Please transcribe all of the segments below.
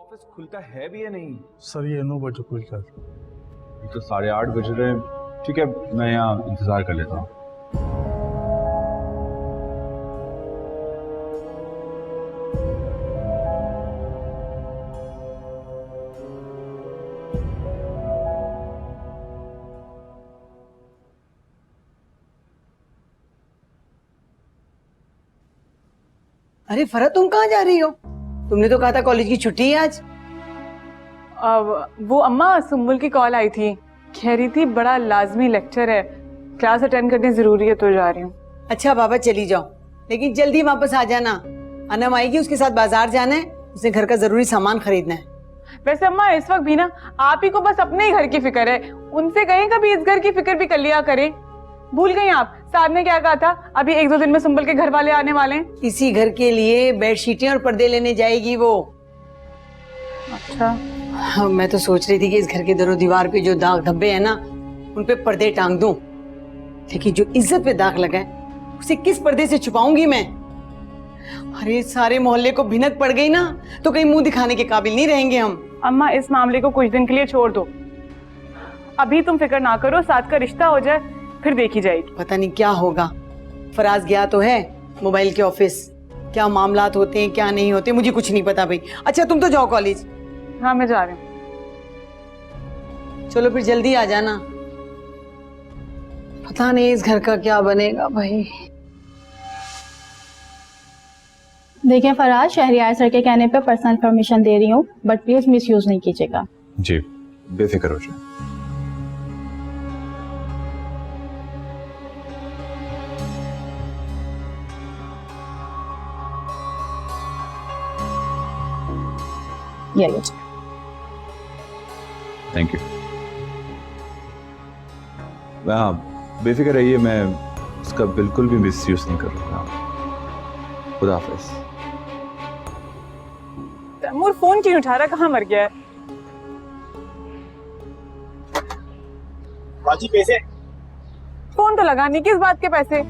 Office खुलता है भी या नहीं? सर ये 9 बजे खुलता है। ये तो 8:30 बज रहे हैं। ठीक है, मैं यहाँ इंतजार कर लेता हूँ। अरे फरहत, तुम कहाँ जा रही हो? तुमने तो कहा था कॉलेज की छुट्टी है आज। वो अम्मा सुम्बुल की कॉल आई थी, कह रही थी बड़ा लाजमी लेक्चर है, क्लास अटेंड करनी जरूरी है, तो जा रही हूँ। अच्छा बाबा चली जाओ, लेकिन जल्दी वापस आ जाना। अनम आएगी, उसके साथ बाजार जाना है, उसे घर का जरूरी सामान खरीदना है। वैसे अम्मा इस वक्त भी ना आप ही को बस अपने ही घर की फिक्र है, उनसे कहें कभी इस घर की फिक्र भी कर लिया करें। भूल गई आप साहब ने क्या कहा था, अभी 1-2 दिन में सुम्बुल के घर वाले आने वाले हैं। इसी घर के लिए बेडशीटें और पर्दे लेने जाएगी वो। अच्छा हाँ, मैं तो सोच रही थी कि इस घर के दरो दीवार पे जो दाग धब्बे हैं ना, उन पे पर्दे टांग दूं, लेकिन जो इज्जत पे दाग लगा है उसे किस पर्दे से छुपाऊंगी मैं? अरे सारे मोहल्ले को भिनक पड़ गई ना, तो कहीं मुंह दिखाने के काबिल नहीं रहेंगे हम। अम्मा इस मामले को कुछ दिन के लिए छोड़ दो, अभी तुम फिक्र ना करो, साथ का रिश्ता हो जाए फिर देखी जाएगी। पता नहीं क्या होगा। फराज गया तो है मोबाइल के ऑफिस, क्या मामलात होते हैं क्या नहीं होते मुझे कुछ नहीं पता भाई। अच्छा तुम तो जाओ कॉलेज। हाँ मैं जा रही हूँ। चलो फिर जल्दी आ जाना, पता नहीं इस घर का क्या बनेगा भाई। देखिए फराज, शहरियार सर के कहने पे पर्सनल इन्फॉर्मेशन दे रही हूँ, बट प्लीज मिसयूज नहीं कीजिएगा। जी बेफिक्र हो जाए। ये थैंक यू। हाँ बेफिक्र रहिए, मैं उसका बिल्कुल भी मिसयूज नहीं करूँगा। खुदा हाफिज। तैमूर फोन क्यों उठा रहा, कहाँ मर गया है? बाजी पैसे? फोन तो लगा नहीं, किस बात के पैसे?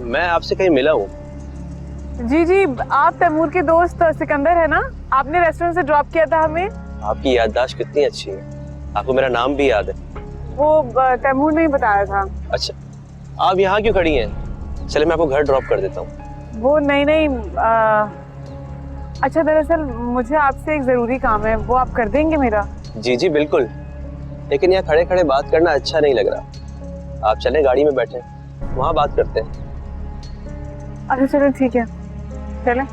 मैं आपसे कहीं मिला हूँ? जी जी, आप तैमूर के दोस्त सिकंदर है ना, आपने रेस्टोरेंट से ड्रॉप किया था हमें। आपकी याददाश्त कितनी अच्छी है, आपको मेरा नाम भी याद है। वो तैमूर ने ही बताया था। अच्छा आप यहाँ क्यों खड़ी हैं? चले मैं आपको घर ड्रॉप कर देता हूँ। वो नहीं अच्छा दरअसल मुझे आपसे एक जरूरी काम है, वो आप कर देंगे मेरा? जी जी बिल्कुल, लेकिन यहाँ खड़े खड़े बात करना अच्छा नहीं लग रहा। आप चले गाड़ी में बैठे, वहाँ बात करते हैं। अच्छा चलो ठीक है, चलें।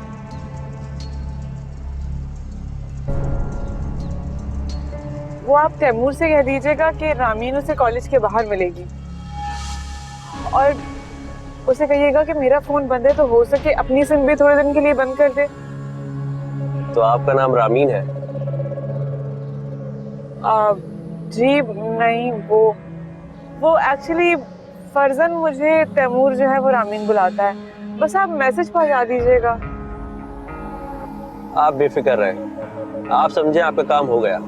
वो आप तैमूर से कह दीजिएगा कि रामीन उसे कॉलेज के बाहर मिलेगी, और उसे कहिएगा कि मेरा फोन बंद है, तो हो सके अपनी सिम भी थोड़े दिन के लिए बंद कर दे। तो आपका नाम रामीन है? जी नहीं, वो एक्चुअली फर्जन मुझे तैमूर जो है वो रामीन बुलाता है, बस आप मैसेज पहुंचा दीजिएगा। आप बेफिक्र रहे, आप समझे आपका काम हो गया।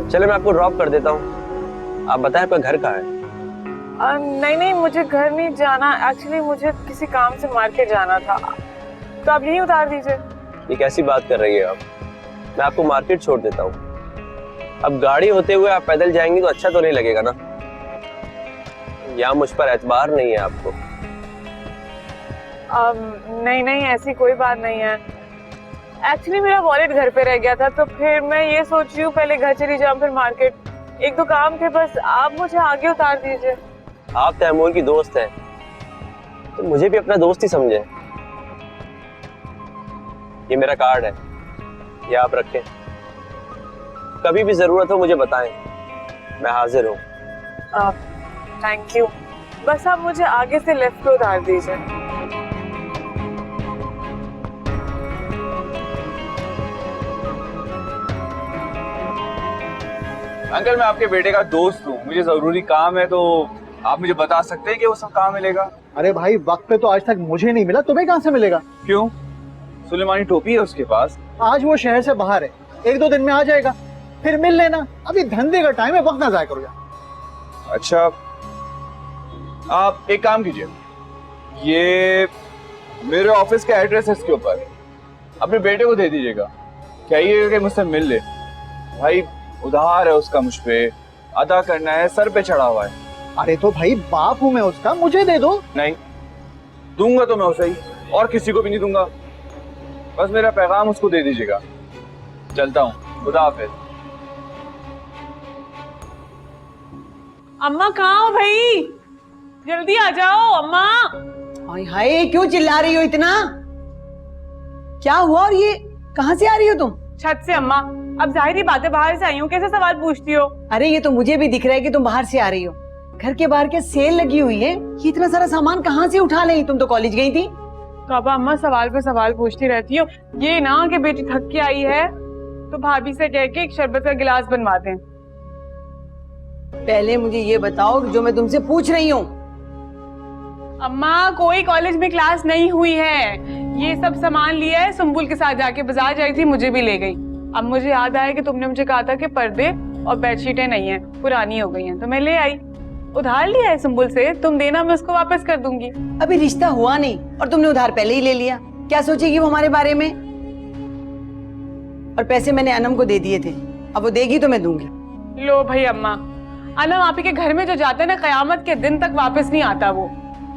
चले मैं आपको ड्रॉप कर देता हूँ। आप बताएं आपका घर कहाँ है? नहीं मुझे घर नहीं जाना, एक्चुअली मुझे किसी काम से मार्केट जाना था, तो आप यहीं उतार दीजिए। ये कैसी बात कर रही है आप? मैं आपको मार्केट छोड़ देता हूँ। अब गाड़ी होते हुए आप पैदल जाएंगी तो अच्छा तो नहीं लगेगा ना। यहाँ मुझ पर एतबार नहीं है आपको। नहीं ऐसी कोई बात नहीं है, एक्चुअली मेरा वॉलेट घर पे रह गया था, तो फिर मैं ये सोच रही हूँ पहले घर चली जाऊँ फिर मार्केट। एक दो काम थे बस, आप मुझे आगे उतार दीजिए। आप तैमूर की दोस्त हैं, तो मुझे भी अपना दोस्त ही समझे। ये मेरा कार्ड है, ये आप रखें, कभी भी जरूरत हो मुझे बताएं, मैं हाजिर हूँ। थैंक यू, बस आप मुझे आगे से लेफ्ट पे उतार दीजिए। अंकल मैं आपके बेटे का दोस्त हूँ, मुझे जरूरी काम है, तो आप मुझे बता सकते हैं कि वो सब कहाँ मिलेगा? अरे भाई वक्त पे तो आज तक मुझे नहीं मिला, तुम्हें कहाँ से मिलेगा? क्यों? सुलेमानी टोपी है उसके पास। आज वो शहर से बाहर है, 1-2 दिन में आ जाएगा, फिर मिल लेना। अभी धंधे का टाइम है, वक्त ना जाया करो यार। अच्छा आप एक काम कीजिए, ये मेरे ऑफिस का एड्रेस है, इसके ऊपर अपने बेटे को दे दीजिएगा, कहिएगा कि मुझसे मिल ले। भाई उधार है उसका मुझ पे, अदा करना है, सर पे चढ़ा हुआ है। अरे तो भाई बाप हूं मैं उसका, मुझे दे दो। नहीं दूंगा तो मैं उसे ही, और किसी को भी नहीं दूंगा। बस मेरा पैगाम उसको दे दीजिएगा। चलता हूँ, खुदा हाफिज। अम्मा कहाँ हो भाई? जल्दी आ जाओ अम्मा। हाय हाय, क्यों चिल्ला रही हो इतना? क्या हुआ? और ये कहाँ से आ रही हो तुम? छत से अम्मा। अब जाहिर ही बात है, बाहर से आई हूँ, कैसे सवाल पूछती हो? अरे ये तो मुझे भी दिख रहा है कि तुम बाहर से आ रही हो। घर के बाहर के सेल लगी हुई है, ये इतना सारा सामान कहाँ से उठा लाई? तुम तो कॉलेज गई थी। काबा अम्मा सवाल पे सवाल पूछती रहती हो। ये ना कि बेटी थक के आई है तो भाभी से कह के एक शरबत का गिलास बनवा दें। पहले मुझे ये बताओ जो मैं तुमसे पूछ रही हूँ। अम्मा कोई कॉलेज में क्लास नहीं हुई है, ये सब सामान लिया है, सुंबुल के साथ जाके बाजार जाई थी, मुझे भी ले गई। अब मुझे याद आया कि तुमने मुझे कहा था कि पर्दे और बेडशीटें नहीं है, पुरानी हो गई हैं, तो मैं ले आई। उधार लिया है सुंबुल से, तुम देना, मैं उसको वापस कर दूंगी। अभी रिश्ता हुआ नहीं और तुमने उधार पहले ही ले लिया, क्या सोचेगी वो हमारे बारे में? और पैसे मैंने अनम को दे दिए थे, अब वो देगी तो मैं दूंगी। लो भाई अम्मा, अनम आप ही के घर में जो जाता है ना, कयामत के दिन तक वापस नहीं आता वो।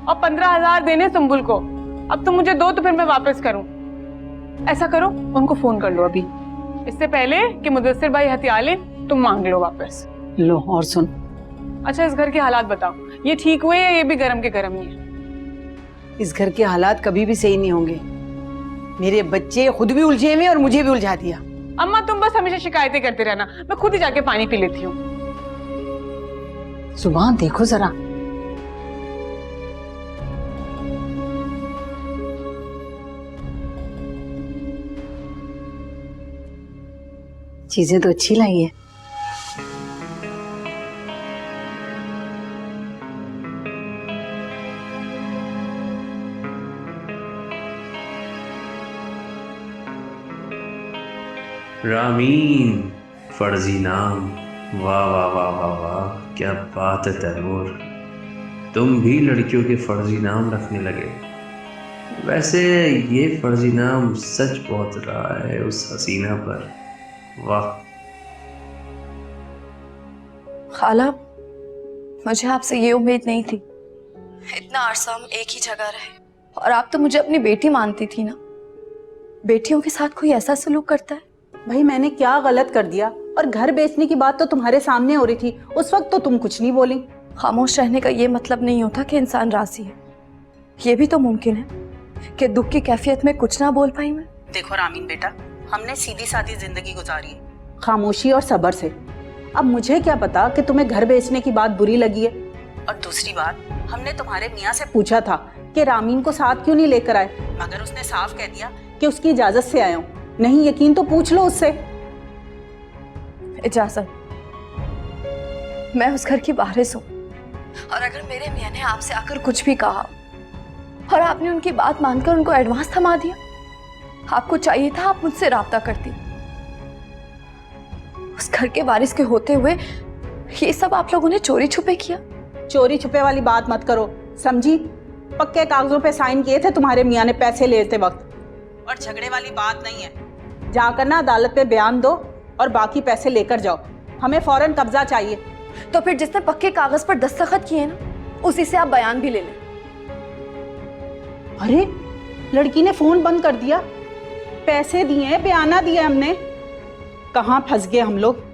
और 15,000 देने सुंबुल को, अब तुम मुझे दो तो फिर मैं वापस करूं। ऐसा करो उनको फोन कर लो अभी, इससे पहले कि मुदस्सिर भाई हथिया ले, तुम मांग लो वापस। लो और सुन। अच्छा इस घर के हालात बताओ, ये ठीक हुए या ये भी गरम के गरम ही है? इस घर के हालात कभी भी सही नहीं होंगे। मेरे बच्चे खुद भी उलझे हुए और मुझे भी उलझा दिया। अम्मा तुम बस हमेशा शिकायतें करते रहना, मैं खुद ही जाके पानी पी लेती हूँ। सुबह देखो जरा, चीजें तो अच्छी लाई है। रामीन फर्जी नाम, वाह वाह वाह वाह वाह, क्या बात है तैमूर, तुम भी लड़कियों के फर्जी नाम रखने लगे। वैसे ये फर्जी नाम सच बहुत रहा है उस हसीना पर, वाह। खाला, मुझे आपसे ये उम्मीद नहीं थी, इतना अरसा हम एक ही जगह रहे और आप तो मुझे अपनी बेटी मानती थी ना। बेटियों के साथ कोई ऐसा सलूक करता है? भाई मैंने क्या गलत कर दिया? और घर बेचने की बात तो तुम्हारे सामने हो रही थी, उस वक्त तो तुम कुछ नहीं बोली। खामोश रहने का ये मतलब नहीं होता कि इंसान राजी है। ये भी तो मुमकिन है कि दुख की कैफियत में कुछ ना बोल पाई मैं। देखो रामीन बेटा, हमने सीधी सादी जिंदगी गुजारी है, खामोशी और सब्र से। अब मुझे क्या पता कि तुम्हें घर बेचने की बात बुरी लगी है। और दूसरी बात, हमने तुम्हारे मियाँ से पूछा था कि रामीन को साथ क्यों नहीं लेकर आए, मगर उसने साफ कह दिया कि उसकी इजाजत से आया हूँ। नहीं यकीन तो पूछ लो उससे। इजाजत? मैं उस घर की वारिस हूँ, और अगर मेरे मियाँ ने आपसे आकर कुछ भी कहा और आपने उनकी बात मानकर उनको एडवांस थमा दिया, आपको चाहिए था आप मुझसे राब्ता करती। उस घर के वारिस के होते हुए ये सब आप लोगों ने चोरी छुपे किया। चोरी छुपे वाली बात मत करो, समझी? पक्के कागजों पे साइन किए थे तुम्हारे मियाँ ने पैसे लेते वक्त, और झगड़े वाली बात नहीं है। जाकर ना अदालत पे बयान दो और बाकी पैसे लेकर जाओ, हमें फौरन कब्जा चाहिए। तो फिर जिसने पक्के कागज पर दस्तखत किए ना, उसी से आप बयान भी ले लें। अरे लड़की ने फोन बंद कर दिया, पैसे दिए, बयाना दिए हमने, कहाँ फंस गए हम लोग।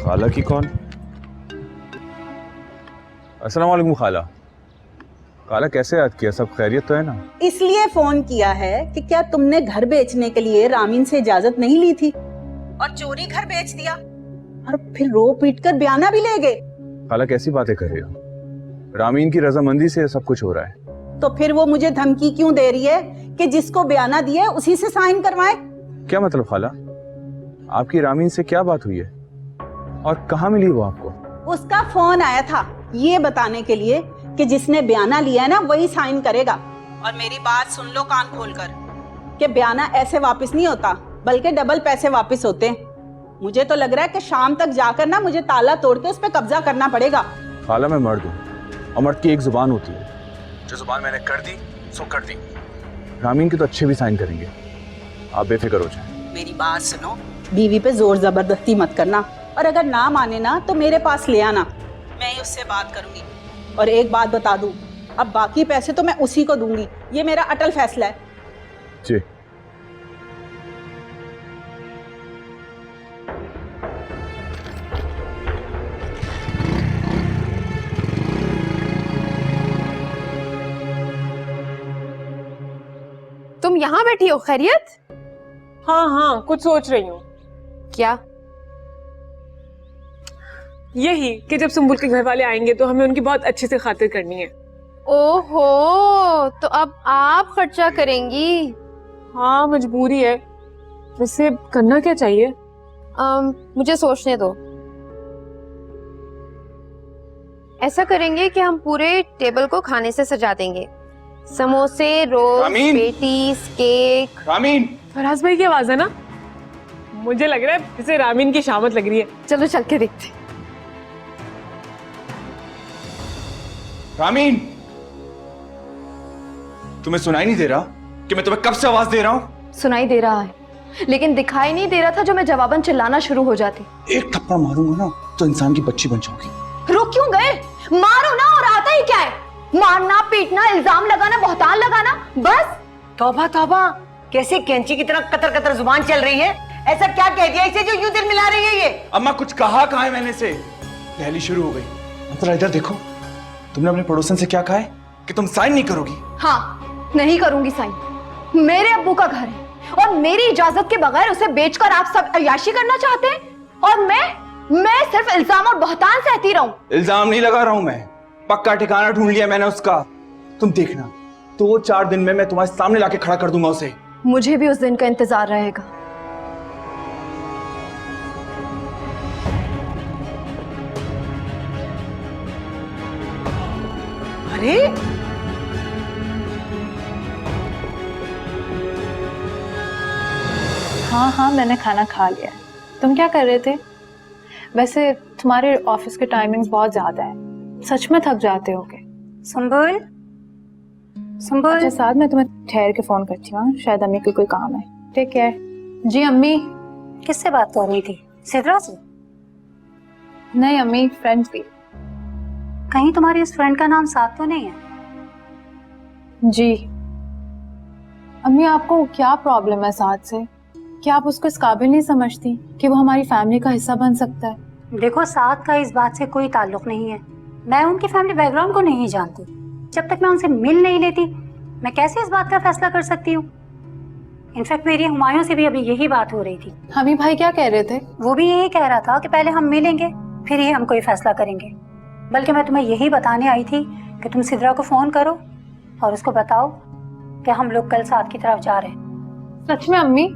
खाला की कौन? अस्सलाम वालेकुम खाला। खाला कैसे याद किया, सब खैरियत तो है ना? इसलिए फोन किया है कि क्या तुमने घर बेचने के लिए रामीन से इजाजत नहीं ली थी? और चोरी घर बेच दिया और फिर रो पीट कर बयाना भी ले गए। खाला कैसी बातें कर रही हो? रामीन की रजामंदी से सब कुछ हो रहा है। तो फिर वो मुझे धमकी क्यों दे रही है कि जिसको बयाना दिए उसी से साइन करवाए? क्या मतलब खाला? आपकी रामीन से क्या बात हुई है और कहाँ मिली वो आपको? उसका फोन आया था ये बताने के लिए कि जिसने बयाना लिया है ना वही साइन करेगा। और मेरी बात सुन लो कान खोलकर कि बयाना ऐसे वापस नहीं होता बल्कि डबल पैसे वापस होते हैं। मुझे तो लग रहा है कि शाम तक जाकर ना मुझे ताला तोड़ के उस पर कब्जा करना पड़ेगा। खाला मैं मर्द हूँ और मर्द की एक जुबान होती है, जो जुबान मैंने कर दी सो कर दी। रामीन के तो अच्छे भी साइन करेंगे, आप बेफिक्र हो जाए। मेरी बात सुनो, बीवी पे जोर जबरदस्ती मत करना और अगर ना माने ना तो मेरे पास ले आना, मैं ही उससे बात करूंगी। और एक बात बता दूं, अब बाकी पैसे तो मैं उसी को दूंगी, ये मेरा अटल फैसला है। जी तुम यहाँ बैठी हो? खैरियत? हाँ हाँ, कुछ सोच रही हूँ। क्या? यही कि जब सुम्बुल के घर वाले आएंगे तो हमें उनकी बहुत अच्छे से खातिर करनी है। ओहो, तो अब आप खर्चा करेंगी? हाँ, मजबूरी है। वैसे करना क्या चाहिए? मुझे सोचने दो। ऐसा करेंगे कि हम पूरे टेबल को खाने से सजा देंगे। समोसे, roll, patties, cake. Ramin! Faraz भाई की आवाज है ना? मुझे लग रहा है इसे रामीन की शामत लग रही है। चलो चल के देखते। रामीन! तुम्हें सुनाई नहीं दे रहा कि मैं तुम्हें कब से आवाज दे रहा हूँ? सुनाई दे रहा है, लेकिन दिखाई नहीं दे रहा था जो मैं जवाबन चिल्लाना शुरू हो जाती। एक थप्पड़ मारूंगा ना तो इंसान की बच्ची बन जाओगी। रुक क्यों गए? मारो ना, और आता ही क्या है? मारना, पीटना, इल्जाम लगाना, बहतान लगाना, बस। तौबा तौबा, कैसे कैंची की तरह कतर कतर जुबान चल रही है? ऐसा क्या कह दिया इसे जो यूं दिल मिला रही है ये? अम्मा कुछ कहा है मैंने से? पहली शुरू हो गई। मतलब इधर देखो, तुमने अपने पड़ोसन से क्या कहा है कि तुम साइन नहीं करोगी? हाँ, नहीं करूंगी साइन। मेरे अब्बू का घर है और मेरी इजाजत के बगैर उसे बेचकर आप सब अय्याशी करना चाहते हैं और मैं सिर्फ इल्जाम और बहतान सहती रहूं। इल्जाम नहीं लगा रहा हूं मैं, पक्का ठिकाना ढूंढ लिया मैंने उसका। तुम देखना, 2-4 दिन में मैं तुम्हारे सामने लाके खड़ा कर दूंगा उसे। मुझे भी उस दिन का इंतजार रहेगा। अरे हाँ हाँ, मैंने खाना खा लिया। तुम क्या कर रहे थे? वैसे तुम्हारे ऑफिस के टाइमिंग्स बहुत ज्यादा है, सच में थक जाते होगे। संभल संभल। अच्छा साथ में तुम्हें ठहर के फोन करती हूँ, शायद अम्मी को कोई काम है। Take care. जी अम्मी। किससे बात कर रही थी? सिद्रा से? नहीं अम्मी, फ्रेंड थी। कहीं तुम्हारी इस फ्रेंड का नाम साथ तो नहीं है? जी अम्मी, आपको क्या प्रॉब्लम है साथ से? क्या आप उसको इस काबिल नहीं समझती कि वो हमारी फैमिली का हिस्सा बन सकता है? देखो, साथ का इस बात से कोई ताल्लुक नहीं है। मैं उनकी फैमिली बैकग्राउंड को नहीं जानती। जब तक मैं उनसे मिल नहीं लेती मैं कैसे इस बात का फैसला कर सकती हूँ? इनफैक्ट मेरी हुमायूं से भी अभी यही बात हो रही थी। हमी भाई क्या कह रहे थे? वो भी यही कह रहा था कि पहले हम मिलेंगे फिर ही हम कोई फैसला करेंगे। बल्कि मैं तुम्हें यही बताने आई थी कि तुम सिद्रा को फोन करो और उसको बताओ कि हम लोग कल साथ की तरफ जा रहे हैं। सच में अम्मी?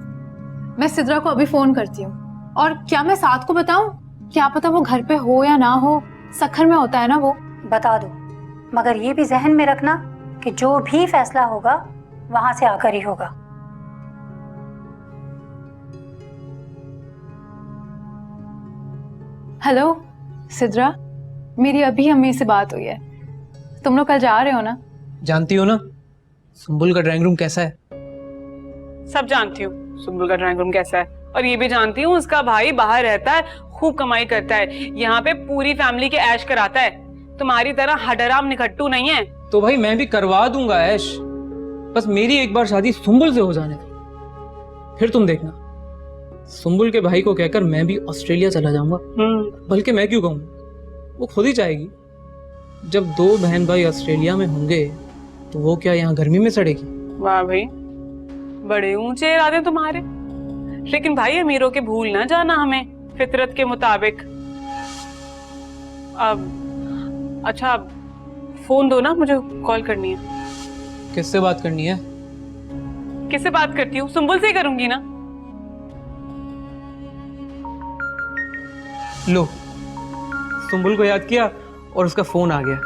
मैं सिद्रा को अभी फोन करती हूँ। और क्या मैं साथ को बताऊं? क्या पता वो घर पे हो या ना हो, सखर में होता है ना वो। बता दो, मगर ये भी जहन में रखना कि जो भी फैसला होगा वहां से आकर ही होगा। हेलो सिद्रा, मेरी अभी अम्मी से बात हुई है। तुम लोग कल जा रहे हो ना? जानती हो ना सुम्बुल का ड्राइंग रूम कैसा है? सब जानती हूँ सुम्बुल का ड्राइंग रूम कैसा है, और ये भी जानती हूँ उसका भाई बाहर रहता है, खूब कमाई करता है, यहाँ पे पूरी फैमिली के ऐश कराता है। तुम्हारी तरह हडराम निखट्टू नहीं है। तो भाई मैं भी करवा दूंगा ऐश, बस मेरी एक बार शादी सुम्बुल से हो जाने दो, फिर तुम देखना। सुम्बुल के भाई को कहकर मैं भी ऑस्ट्रेलिया चला जाऊंगा। बल्कि मैं क्यों कहूँ, वो खुद ही चाहेगी। जब 2 बहन भाई ऑस्ट्रेलिया में होंगे तो वो क्या यहाँ गर्मी में सड़ेगी? वाह भाई, बड़े ऊंचे इरादे तुम्हारे। लेकिन भाई अमीरों के भूल ना जाना हमें फितरत के मुताबिक। अब अच्छा फोन दो ना, मुझे कॉल करनी है। किससे बात करनी है? किससे बात करती हूँ? सुंबुल से ही करूंगी ना। लो, सुंबुल को याद किया और उसका फोन आ गया।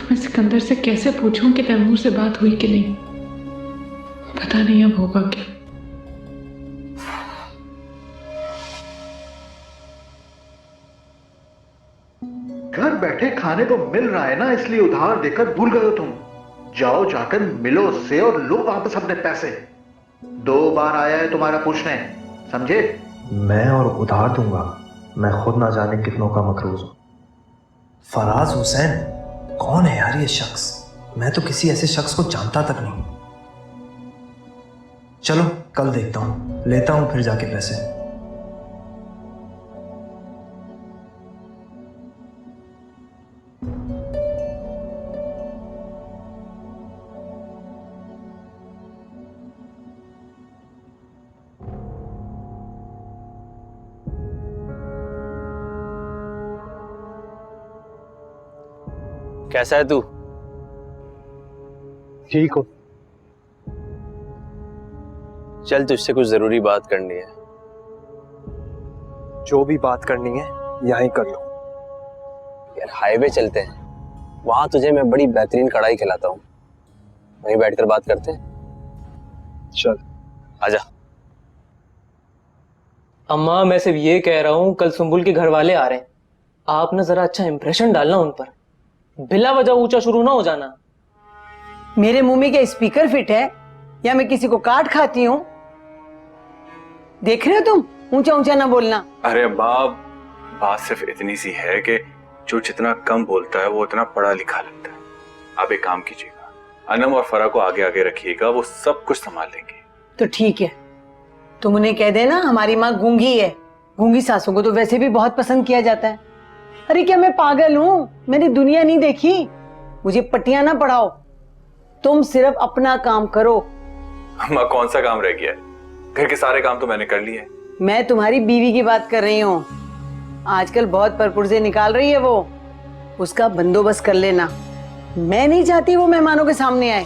मैं सिकंदर से कैसे पूछूं कि तैमूर से बात हुई कि नहीं। पता नहीं अब होगा क्या। घर बैठे खाने को मिल रहा है ना, इसलिए उधार देकर भूल गए हो तुम। जाओ जाकर मिलो उससे और लो वापस अपने पैसे। 2 बार आया है तुम्हारा पूछने, समझे? मैं और उधार दूंगा? मैं खुद ना जाने कितनों का मकरूज हूं। फराज हुसैन कौन है यार ये शख्स? मैं तो किसी ऐसे शख्स को जानता तक नहीं। चलो कल देखता हूं, लेता हूं फिर जाके पैसे। कैसा है तू? ठीक हो? चल, तुझसे कुछ जरूरी बात करनी है। जो भी बात करनी है यहीं कर लो। यार हाईवे चलते हैं, वहां तुझे मैं बड़ी बेहतरीन कढ़ाई खिलाता हूँ, वहीं बैठकर बात करते हैं। चल आजा। अम्मा, मैं सिर्फ ये कह रहा हूँ, कल सुंबुल के घर वाले आ रहे हैं, आप ना जरा अच्छा इंप्रेशन डालना उन पर, बिला वजह ऊंचा शुरू ना हो जाना। मेरे मुंह में क्या स्पीकर फिट है या मैं किसी को काट खाती हूँ? देख रहे हो तुम, ऊंचा ऊंचा ना बोलना। अरे बाप, बात सिर्फ इतनी सी है कि जो जितना कम बोलता है वो उतना पढ़ा लिखा लगता है। आप एक काम कीजिएगा, अनम और फरा को आगे आगे रखिएगा, वो सब कुछ संभाल लेंगे। तो ठीक है, तुम उन्हें कह देना हमारी माँ गूंगी है। गूंगी सासों को तो वैसे भी बहुत पसंद किया जाता है। अरे क्या मैं पागल हूँ? मैंने दुनिया नहीं देखी? मुझे पट्टियां ना पढ़ाओ, तुम सिर्फ अपना काम करो। अम्मा, कौन सा काम रह गया है? घर के सारे काम तो मैंने कर लिए। मैं तुम्हारी बीवी की बात कर रही हूँ। आजकल बहुत परपुर्जे निकाल रही है वो, उसका बंदोबस्त कर लेना। मैं नहीं चाहती वो मेहमानों के सामने आए।